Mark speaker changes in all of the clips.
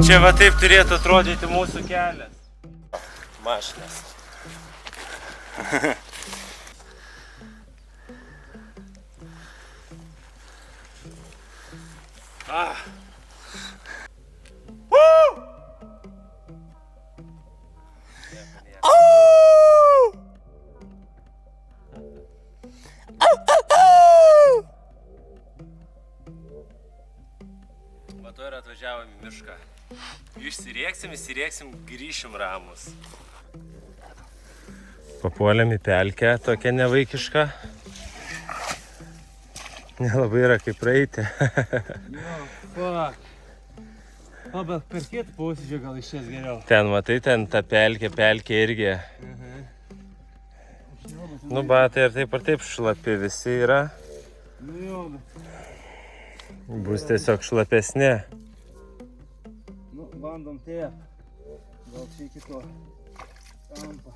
Speaker 1: Čia va taip turėtų atrodyti mūsų kelias. Mašinas. Matau ir atvažiavom į mišką. Įsirieksim, grįšim ramus. Papuolėm į pelkę, tokia nevaikiška. Nelabai yra kaip praeiti.
Speaker 2: Jo, fuck. O, bet per kitą posėdžią gal išės geriau.
Speaker 1: Ten, matai, ten ta pelkė irgi. Nu, batai ir taip šlapi visi yra.
Speaker 2: Nu jo, bet...
Speaker 1: Bus tiesiog šlapesni.
Speaker 2: Nu, bandom taip. Gal čia iki to kampo.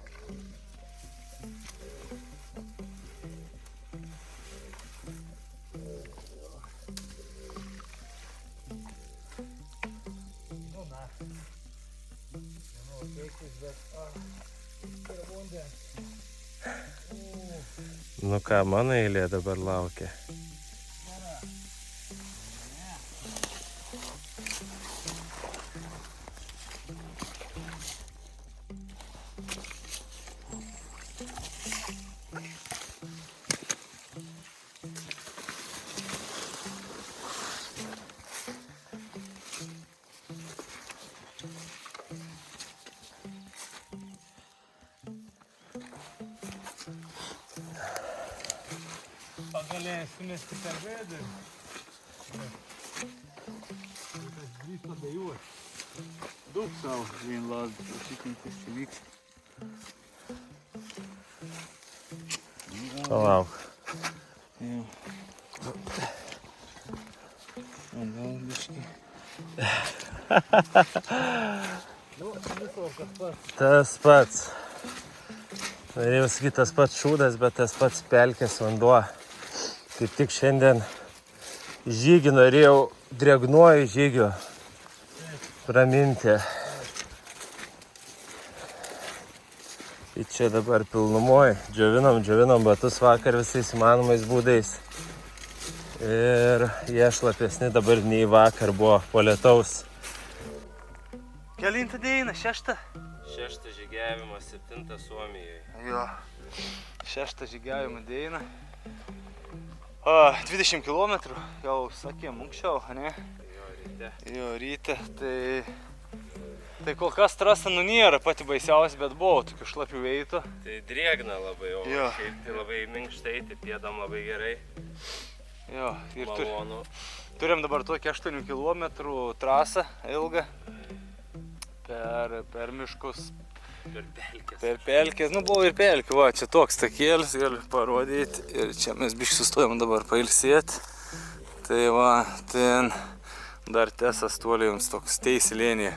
Speaker 2: Nu, na. Nemanau, keistis, bet... yra vandens.
Speaker 1: Nu ką, mano eilė dabar laukia.
Speaker 2: Pagaliai sumesti per vėdą. Tas grįžta bejuos. Daug savo vien lasdas, užtikrintis čia vyks.
Speaker 1: Palauk.
Speaker 2: Jau. Gal biškai. Nu, viso kas pats.
Speaker 1: Tas pats. Norėjau sakyti tas pats šūdas, bet tas pats pelkės vanduo. Kaip tik šiandien žygį norėjau drėgnuoju žygiu praminti. Tai čia dabar pilnumoj. Džiovinom batus vakar visais įmanomais būdais. Ir jie šlapesni dabar nei vakar buvo po lietaus.
Speaker 2: Kelintą dieną, šeštą?
Speaker 1: Šeštą žygiavimą, 7 Suomijoje.
Speaker 2: Jo. Šeštą žygiavimą dieną. 20 km, jau sakėm anksčiau, ne?
Speaker 1: Jo, ryte.
Speaker 2: Jo, ryte, tai kol kas trasa nėra pati baisiausia, bet buvo tokių šlapių veitų.
Speaker 1: Tai drėgna labai, o
Speaker 2: Jo.
Speaker 1: šiaip tai labai minkštai, tai pėdam labai gerai.
Speaker 2: Jo, ir
Speaker 1: Malonu.
Speaker 2: turim dabar tokį 8 km trasą ilgą per miškus.
Speaker 1: Per pelkės.
Speaker 2: Per pelkės, nu buvo ir pelkių, va, čia toks takėlis, galiu parodyti. Ir čia mes biškai sustojom dabar pailsėti. Tai va, ten dar tesas toliai jums toks teisė lėnė.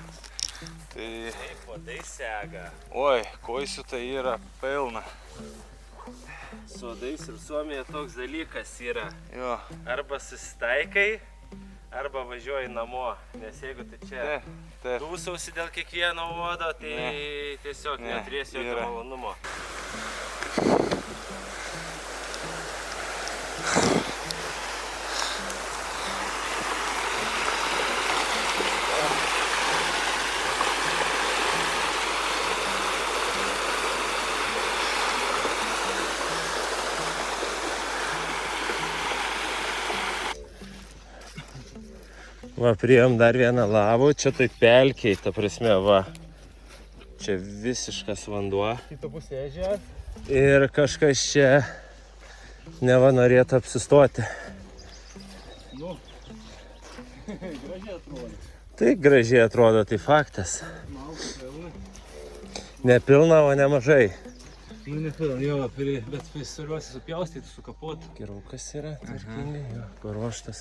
Speaker 2: Tai...
Speaker 1: Taip, vadai sega.
Speaker 2: Oi, koisių tai yra pilna.
Speaker 1: Su vadais ir Suomija toks dalykas yra.
Speaker 2: Jo.
Speaker 1: Arba susitaikai, arba važiuoji namo. Nes jeigu tu čia dūsausi dėl kiekvieno vodo, tai tiesiog neturėsi jokio malonumo. Va, priėjom dar vieną lavų, čia tai pelkiai, ta prasme, va. Čia visiškas vanduo.
Speaker 2: Kita pusė ežeras.
Speaker 1: Ir kažkas čia neva norėtų apsistoti.
Speaker 2: Nu, gražiai atrodo.
Speaker 1: Tai gražiai atrodo, tai faktas.
Speaker 2: Malka pilna.
Speaker 1: Ne pilna, o nemažai.
Speaker 2: Nu, nepil, jo, bet svarbiausia supjaustyti, sukapot.
Speaker 1: Gerukas yra, tvarkingai, jo, paruoštas.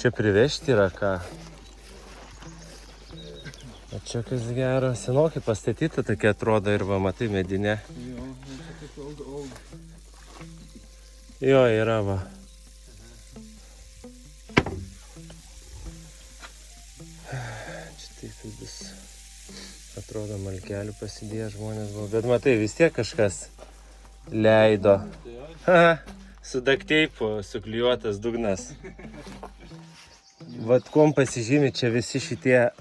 Speaker 1: Čia privežti yra ką. O čia kas gero, senokai pastatyta tokia atrodo ir va, matai, medinė.
Speaker 2: Jo, čia kaip old.
Speaker 1: Jo, yra va. Čia taip vis atrodo malkelių pasidėję žmonės buvo. Bet matai, vis tiek kažkas leido. Haha, su dakteipu suklijuotas dugnas. Vat kuom pasižymi čia visi šitie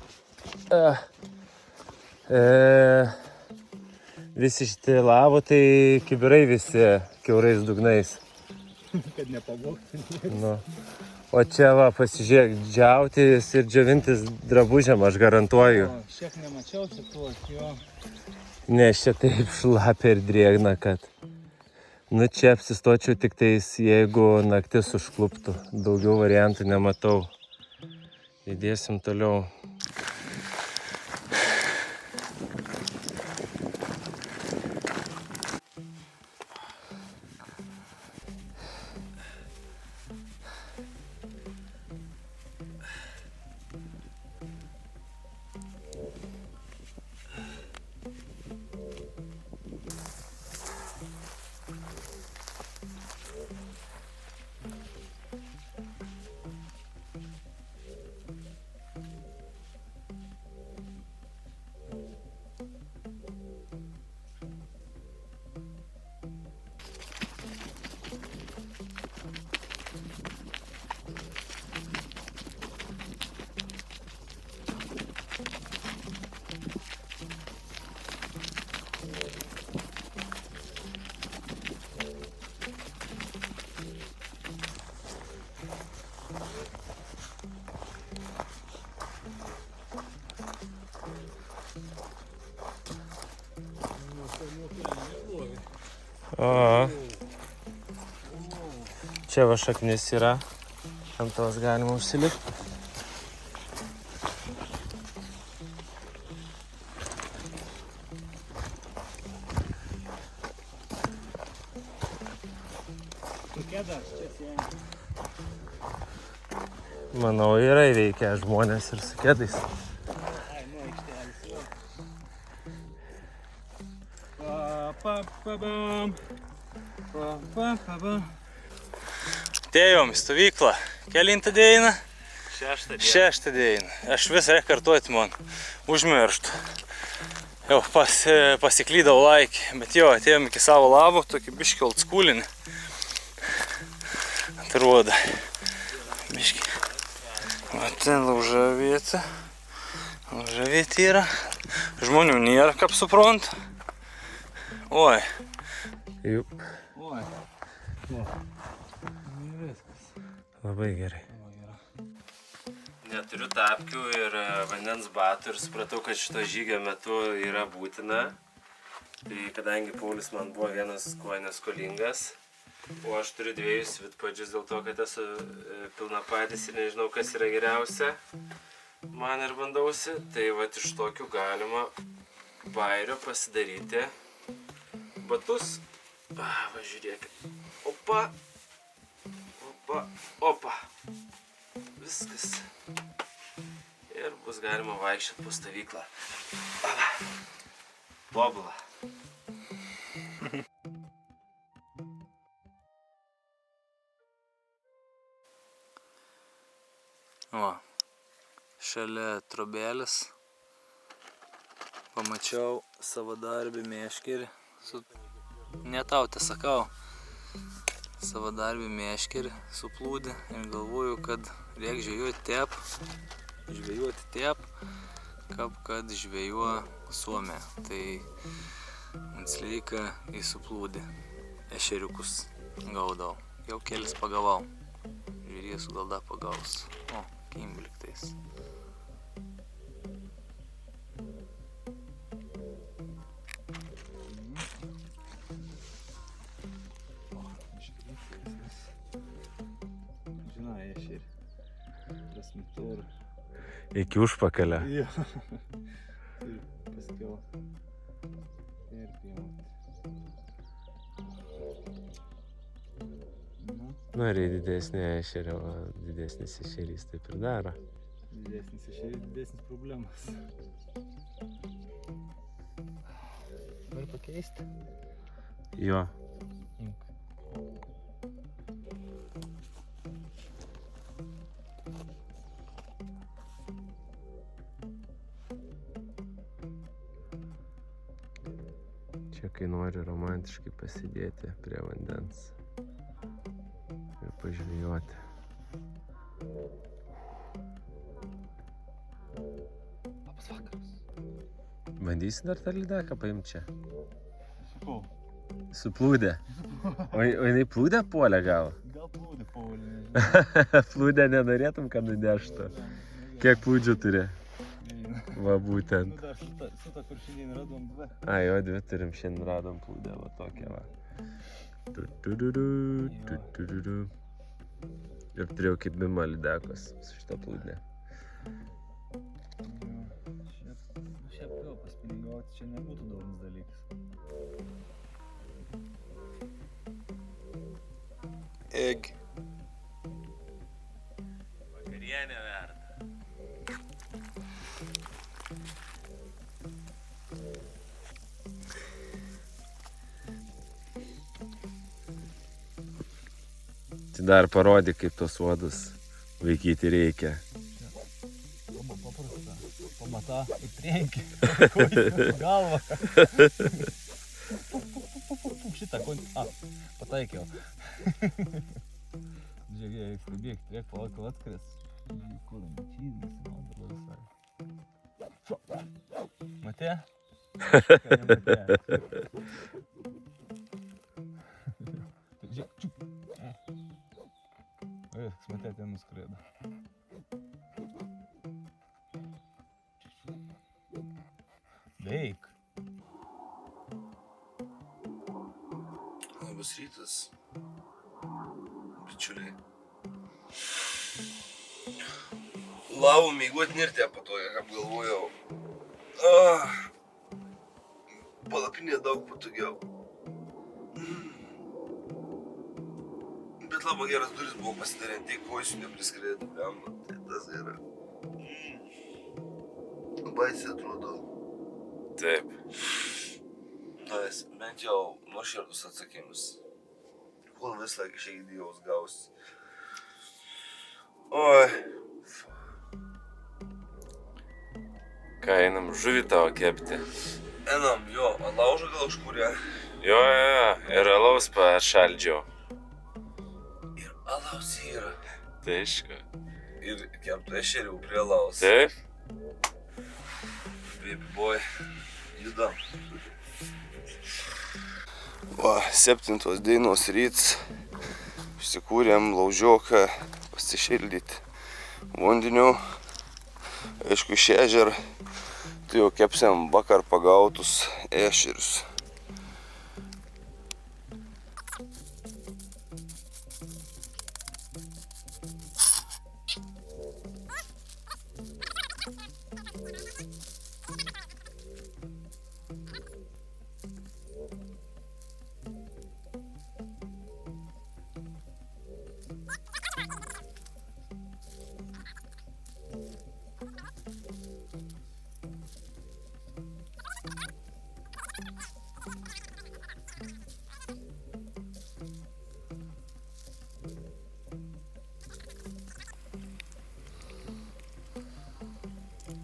Speaker 1: visi šitie lavo, tai kibirai visi kiaurais dugnais.
Speaker 2: Kad nepavogtų.
Speaker 1: Nu. O čia va, pasižiūrėk, džiautis ir džiovintis drabužiam, aš garantuoju.
Speaker 2: Šiek nemačiau šitų, jo.
Speaker 1: Nes čia taip šlapia ir drėgna, kad... Nu čia apsistočiau tik tais, jeigu naktis užkluptų. Daugiau variantų nematau. Judėsim toliau. O, čia va šaknis yra, ant tos galima užsilipti. Manau, yra įveikę žmonės ir su kėdais.
Speaker 2: Atėjom į stovyklą. Kelintą dieną?
Speaker 1: Šeštą dieną.
Speaker 2: dieną. Aš visą kartuoti man užmirštų. Jau pasiklydau laikį, bet jo, atėjom iki savo labo, tokį biškį oldschoolinį. Atrodo. Biškį. O ten laužavietė. Laužavietė yra. Žmonių nėra, kaip suprantu. Oi.
Speaker 1: Jup.
Speaker 2: Oi.
Speaker 1: Labai gerai. Neturiu tapkių ir vandens batų ir supratau, kad šito žygio metu yra būtina. Tai kadangi Paulius man buvo vienas kojines skolingas, o aš turiu dviejus vidpadžius dėl to, kad esu pilnapadis ir nežinau, kas yra geriausia. Man ir bandausi, tai vat iš tokių galima bairio pasidaryti batus. Va, žiūrėkit. Opa. Opa. Opa. Viskas. Ir bus galima vaikščioti po stovyklą. Tobula.
Speaker 2: O, šalia trobelės pamačiau savadarbį meškerį. Ne tau te sakau. Savadarbį meškerį suplūdė ir galvoju, kad reikia žvejoti tep, kaip kad žvejuoja Suomė. Tai visą laiką į suplūdį ešeriukus gaudau. Jau kelis pagavau. Žiūrėsiu, gal dar pagaus. O, kimbliktais.
Speaker 1: Iki užpakalio.
Speaker 2: Jo. Ir paskiau perpjauti.
Speaker 1: Nu, ir didesnė ešerė, o didesnis ešerys taip ir daro.
Speaker 2: Didesnis ešerys, didesnis problemas. Nori pakeisti?
Speaker 1: Jo.
Speaker 2: Imk.
Speaker 1: Čia kai nori romantiškai pasidėti prie vandens ir pažvejoti.
Speaker 2: Labas vakaras.
Speaker 1: Bandysi dar tą lydeką paimti čia?
Speaker 2: Sakau.
Speaker 1: Suplūdė. O jinai plūdę puolė gal?
Speaker 2: Gal plūdė pavalį, nežinau.
Speaker 1: Plūdę nenorėtum, kad nuneštų. Kiek plūdžių turi? Va būtent.
Speaker 2: Nu dar su ta, kur šiandien radom dvi.
Speaker 1: A, jo, dvi turim, šiandien radom plūdę, va tokią va. Tu. Ir turėjau kaip bima lydekos su šitą plūdę.
Speaker 2: Šiaip vėl paspiningauti, čia nebūtų daugus dalykas. Egg.
Speaker 1: Vakarienė verda. Tai dar parodyk, kaip tos uodus vaikyti reikia.
Speaker 2: Labai paprasta. Pamata ir trenki. Galva. Šitą konį. Pataikiau. Žiūrėk, reikia bėgti, reikia palauk, kol atskris. Kur mačytis, man dabar visai. Matė? Ką nematė? Žiūrėk, čiuk. Viskas, matė, ten nuskrėdo. Veik.
Speaker 3: Labas rytas, bičiuliai. Lavų mėgot nirtė patoja, apgalvojau. Palapinė daug patogiau. Bet labai geras duris buvo pasidarę, tiek koisių nepriskrėdė, blemba, tai tas yra. Baisiai atrodo.
Speaker 1: Taip.
Speaker 3: Nice. Bent jau nuoširdus atsakymus. Kol visą laiką šiek idėjos gausi. Oi.
Speaker 1: Ką, einam žuvį tavo kepti?
Speaker 3: Einam, jo, laužą gal užkūrė.
Speaker 1: Jo, ir alaus pašaldžiau.
Speaker 3: Ir alaus yra.
Speaker 1: Tai aišku.
Speaker 3: Ir keptų ešerių prie alaus.
Speaker 1: Taip?
Speaker 3: Baby boy, judam. Va, 7 dienos ryts. Išsikūrėm laužioką pasišildyti vandeniu. Aišku, iš ežer. Tai jau kepsiam vakar pagautus ešerius.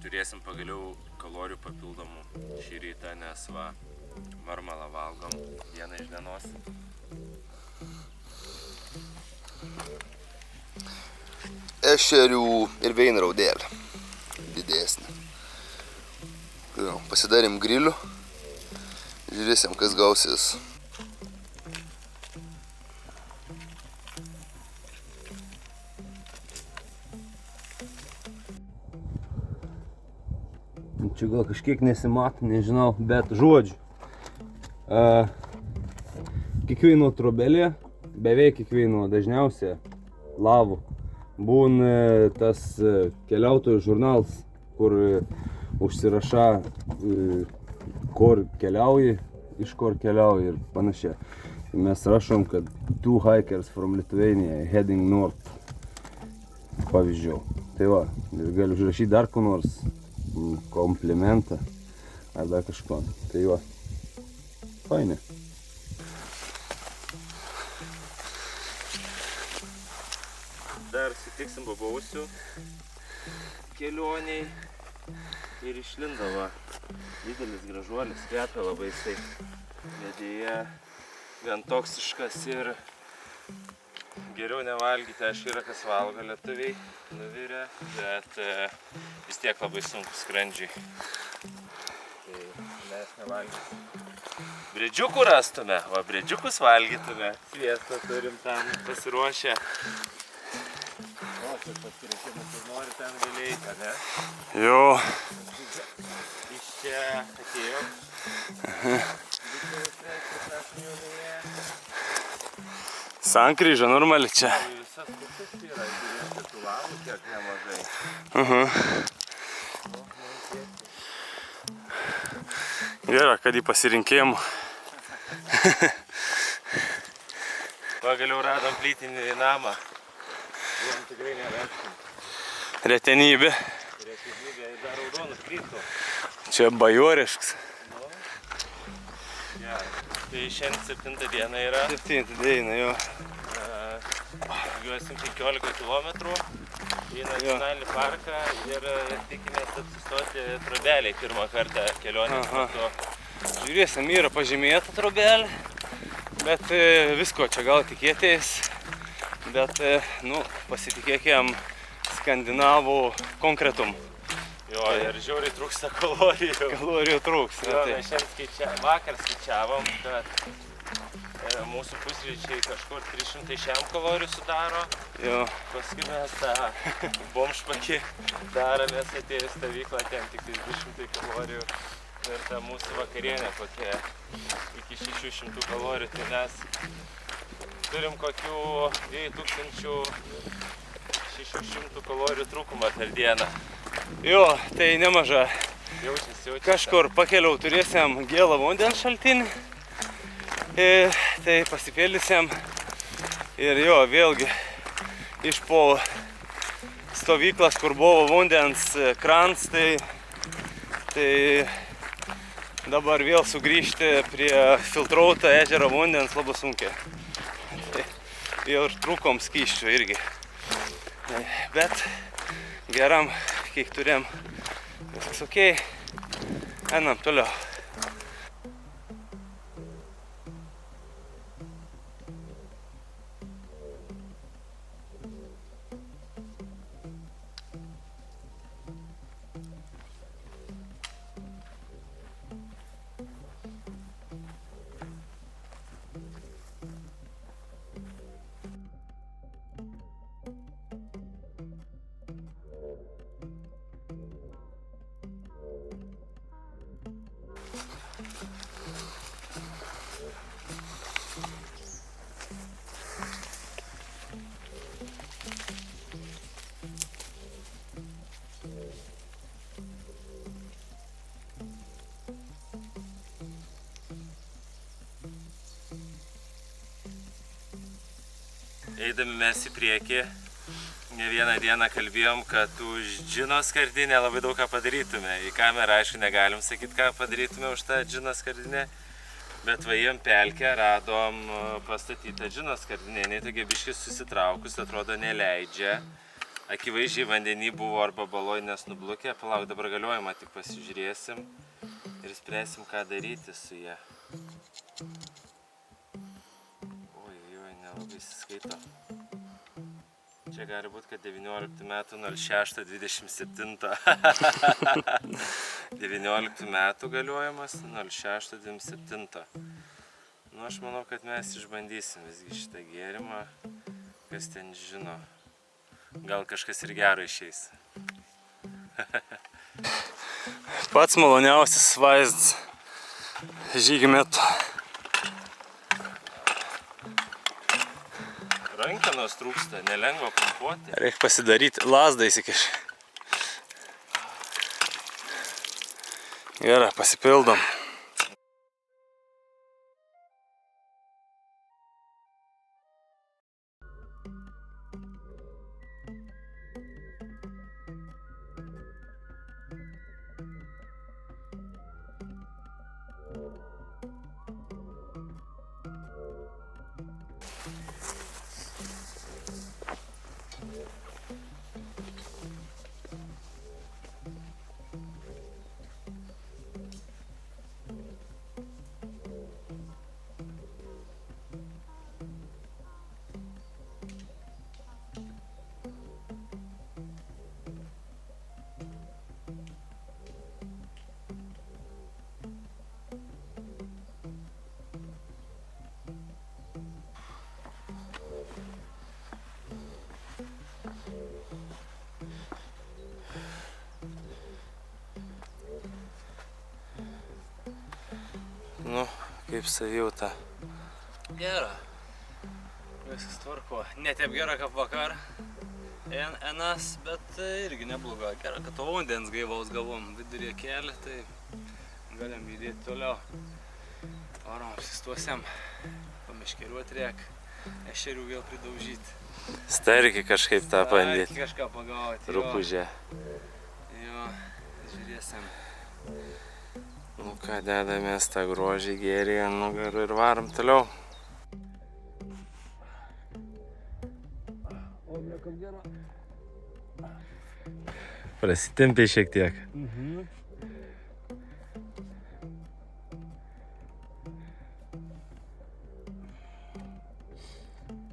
Speaker 1: Turėsim pagaliau kalorijų papildomų šį rytą, nes va, marmalą valgom dieną iš dienos.
Speaker 3: Ešerių ir veinraudelė. Didesnė. Pasidarėm grilių. Žiūrėsim, kas gausis.
Speaker 4: Čia gal kažkiek nesimato, nežinau, bet žodžiu. Kiekvieno trobelė, beveik kiekvieno dažniausiai lavų būna tas keliautojų žurnalas, kur užsiraša, kur keliauji, iš kur keliauji ir panašiai. Mes rašom, kad 2 hikers from Lithuania heading north. Pavyzdžių. Tai va, ir galiu užrašyti dar ko nors komplimentą ar dar kažko. Tai va, fainai.
Speaker 1: Dar sutiksim babausių kelioniai ir išlindavo. Didelis gražuolis, kvepia labai jisai. Vedėje gan toksiškas ir geriau nevalgyti, aišku, yra kas valgo lietuviai, nuvirę, bet vis tiek labai sunku skrandžiai. Tai mes nevalgysim. Briedžiukų rastume, o briedžiukus valgytume. Sviestą turim tam pasiruošę. O, čia pasirinkimas, kur nori ten gali eiti, ne?
Speaker 2: Jo.
Speaker 1: Iš čia atėjom.
Speaker 2: Sankryža normali čia.
Speaker 1: Visas pusės yra, žiūrėti tų lavų kiek nemažai.
Speaker 2: Gerai, kad į pasirinkėjimų.
Speaker 1: Pagaliau radom plytinį namą. Buvom tikrai nerastum.
Speaker 2: Retenybė.
Speaker 1: Retenybė dar raudonų plytų.
Speaker 2: Čia bajorišks.
Speaker 1: Ja, tai šiandien 7 diena yra.
Speaker 2: 7 diena, jo.
Speaker 1: Važiuosim 15 km į nacionalinį parką ir tikimės apsistoti Trobelėj pirmą kartą kelionės metu.
Speaker 2: Žiūrėsim, yra pažymėta Trobelė, bet visko čia gal tikėtis. Bet, nu, pasitikėkime skandinavų konkretum.
Speaker 1: Jo, ir žiauriai trūksta kalorijų.
Speaker 2: Kalorijų trūksta.
Speaker 1: Jo, mes šiandien vakar skaičiavom, kad mūsų pusryčiai kažkur 300 šiam kalorijų sudaro.
Speaker 2: Jo.
Speaker 1: Paskui mes tą bomšpakį daromės atėjus stovyklą, ten tik 200 kalorijų. Ir ta mūsų vakarienė kokia iki 600 kalorijų. Tai mes turim kokių 2600 kalorijų trūkumą per dieną.
Speaker 2: Jo, tai nemaža.
Speaker 1: Jaučiasi.
Speaker 2: Kažkur pakeliau turėsim gėlą vandens šaltinį. Tai pasipėlysim. Ir jo, vėlgi iš po stovyklas, kur buvo vandens krans, tai dabar vėl sugrįžti prie filtruoto ežero vandens labai sunkiai. Tai vėl trūkom skysčių irgi. Bet geram, kiek turėjom, viskas okei. Einam toliau.
Speaker 1: Eidami mes į priekį, ne vieną dieną kalbėjom, kad už džino skardinę labai daug ką padarytume. Į kamerą, aišku, negalim sakyti, ką padarytume už tą džino skardinę, bet vaėjom pelkę, radom pastatytą džino skardinę. Jinai tokia biškį susitraukus, atrodo neleidžia. Akivaizdžiai vandenį buvo arba baloj nes nublukė. Palauk, dabar galiojimą tik pasižiūrėsim ir spręsim, ką daryti su ja. Nelabai įsiskaito. Čia gali būti, kad 19 metų 06.27. 19 metų galiojimas 06.27. Nu, aš manau, kad mes išbandysim visgi šitą gėrimą. Kas ten žino. Gal kažkas ir gero išeis.
Speaker 2: Pats maloniausias vaizdas žygio metu.
Speaker 1: Rankenos trūksta, nelengva pumpuoti.
Speaker 2: Reikia pasidaryti lazdą įsikiš. Gerai, pasipildom.
Speaker 1: Nu, kaip savijauta.
Speaker 2: Gera. Viskas tvarko. Ne taip gera kaip vakar. Enas, bet irgi nebloga. Gera, kad to vandens gaivaus gavom viduryje kelį, tai galim judėti toliau. Varom, apsistuosiam, pamiškeriuot reik, ešerių vėl pridaužyti.
Speaker 1: Starkį kažkaip tą bandyti.
Speaker 2: Kažką pagauti.
Speaker 1: Rupūžę.
Speaker 2: Jo, žiūrėsim.
Speaker 1: Nu ką, dedamės tą grožį gėrį ant nugarų ir varom toliau. Prasitempiai šiek tiek.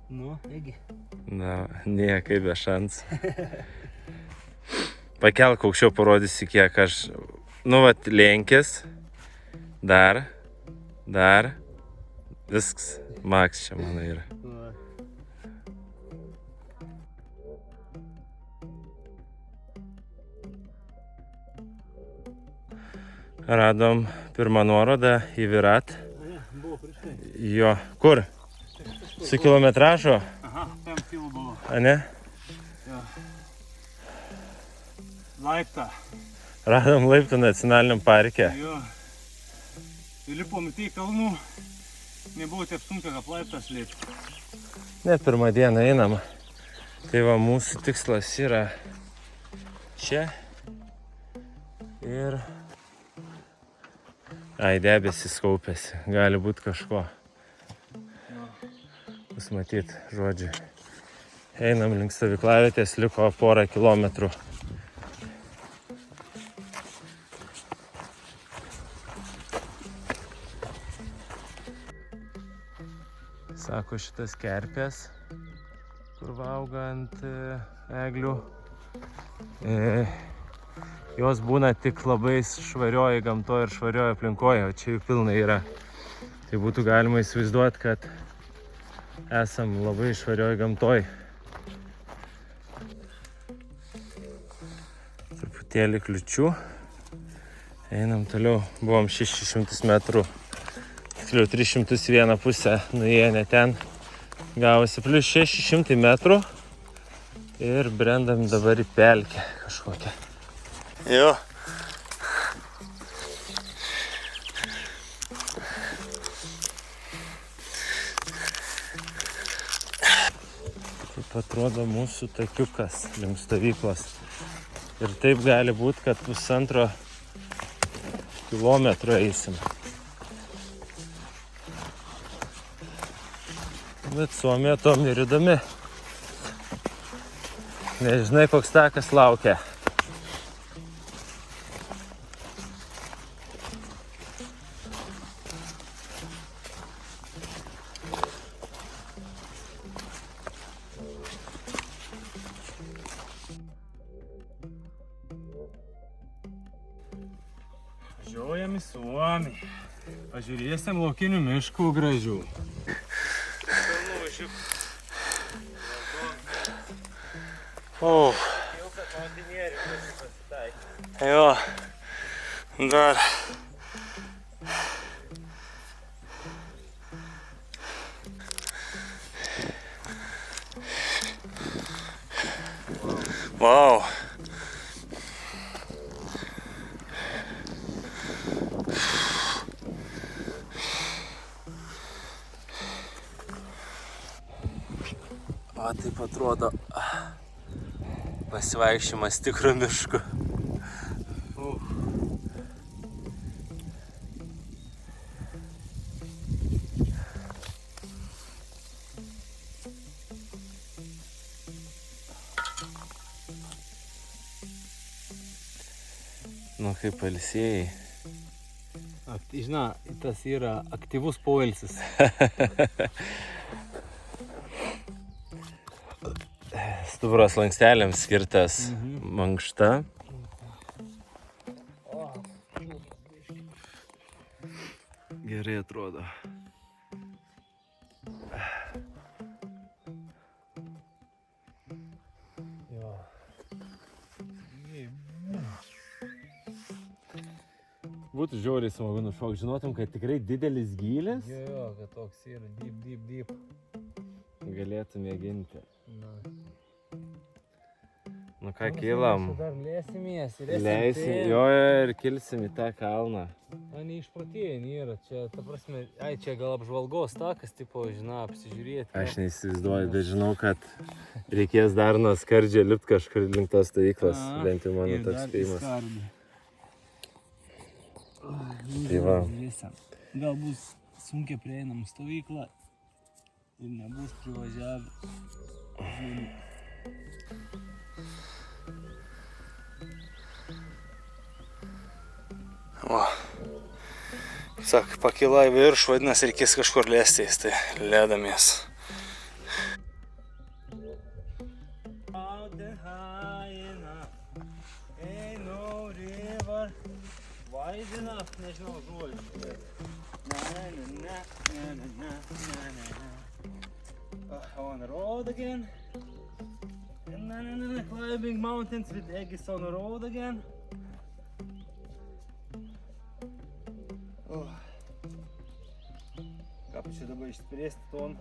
Speaker 2: Nu, egi.
Speaker 1: Na, niekai be šansų. Pakelk aukščiau, parodysi kiek aš... Nu, vat, lenkis. Dar. Viskas. Maks čia mano yra. Radom pirmą nuorodą į Virat. Jo. Kur? Su kilometražu?
Speaker 2: Aha, 5 kilų buvo.
Speaker 1: A ne?
Speaker 2: Jo. Laiptą.
Speaker 1: Radom laiptų nacionaliniam parke.
Speaker 2: Jo. Įlipom į tai kalnų. Nebuvo taip sunku, kaip laiptas lėpti.
Speaker 1: Ne pirmą dieną einam. Tai va, mūsų tikslas yra čia. Ir... Ai, debesis kaupėsi. Gali būti kažko. Bus matyt, žodžiu. Einam link stovyklavietės, liko porą kilometrų. Sako, šitas kerpės, kur auga ant eglių. Jos būna tik labai švarioje gamtoje ir švarioje aplinkoje, o čia jų pilna yra. Tai būtų galima įsivaizduoti, kad esam labai švarioje gamtoje. Truputėlį kliučių. Einam toliau. Buvom 600 metrų. Tiksliau 301 pusę nuėję ne ten. Gavosi plius 600 metrų. Ir brendam dabar į pelkę kažkokią. Jo. Taip atrodo mūsų takiukas link stovyklos. Ir taip gali būti, kad 1,5 kilometro eisim. Bet Suomija tom ir įdomi. Nežinai, koks takas laukia.
Speaker 2: Važiuojam į Suomiją. Pažiūrėsim laukinių miškų gražių.
Speaker 1: Jo, dar. Vau. O taip atrodo pasivaikščiojimas tikru mišku. Nu kaip pailsėjai.
Speaker 2: Žinai, tas yra aktyvus poilsis.
Speaker 1: Stuburos lanksteliams skirtas mankšta. Gerai atrodo. Būtų žiauriai smagu nušokti, žinotum, kad tikrai didelis gylis.
Speaker 2: Jo, kad toks yra deep.
Speaker 1: Galėtų mėginti.
Speaker 2: Na.
Speaker 1: Nu ką, kylam.
Speaker 2: Dar lėsimės ir
Speaker 1: Leisim, jo ir kilsim į tą kalną.
Speaker 2: Na, neišprotėjai nėra, čia, ta prasme, čia gal apžvalgos takas, tipo, žinai, apsižiūrėti.
Speaker 1: Aš neįsivaizduoju, bet žinau, kad reikės dar nuo skardžio lipt kažkur link tos stovyklos, bent jau mano toks spėjimas. Tai va.
Speaker 2: Gal bus sunkiai prieinama stovykla ir nebus privažiavę žmonių. Va. Sak, pakila į viršų, vadinasi, reikės kažkur lėstis, tai lėdamės. Nežinau, žodžiu. On the road again. Climbing mountains with Egis on the road again. Ką čia dabar išspręsti ton?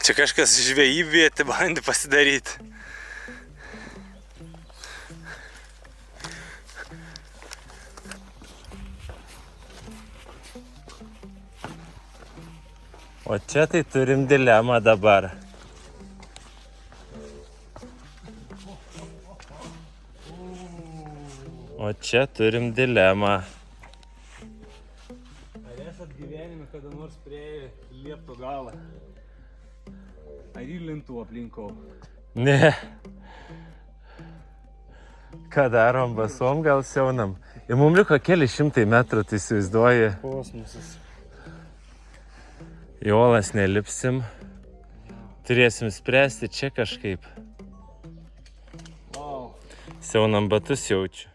Speaker 2: Čia kažkas žvejybvietė bandė pasidaryti.
Speaker 1: O čia tai turim dilemą dabar. O čia turim dilemą.
Speaker 2: Ar esat gyvenime kada nors prie liepto galą? Ar įlintų aplinkau?
Speaker 1: Ne. Ką darom, basom gal siaunam? Ir mums liko keli šimtai metrų, tai įsivaizduoji.
Speaker 2: Kosmosas.
Speaker 1: Į uolas nelipsim. Turėsim spręsti čia kažkaip.
Speaker 2: Wow.
Speaker 1: Siaunam batus jaučiu.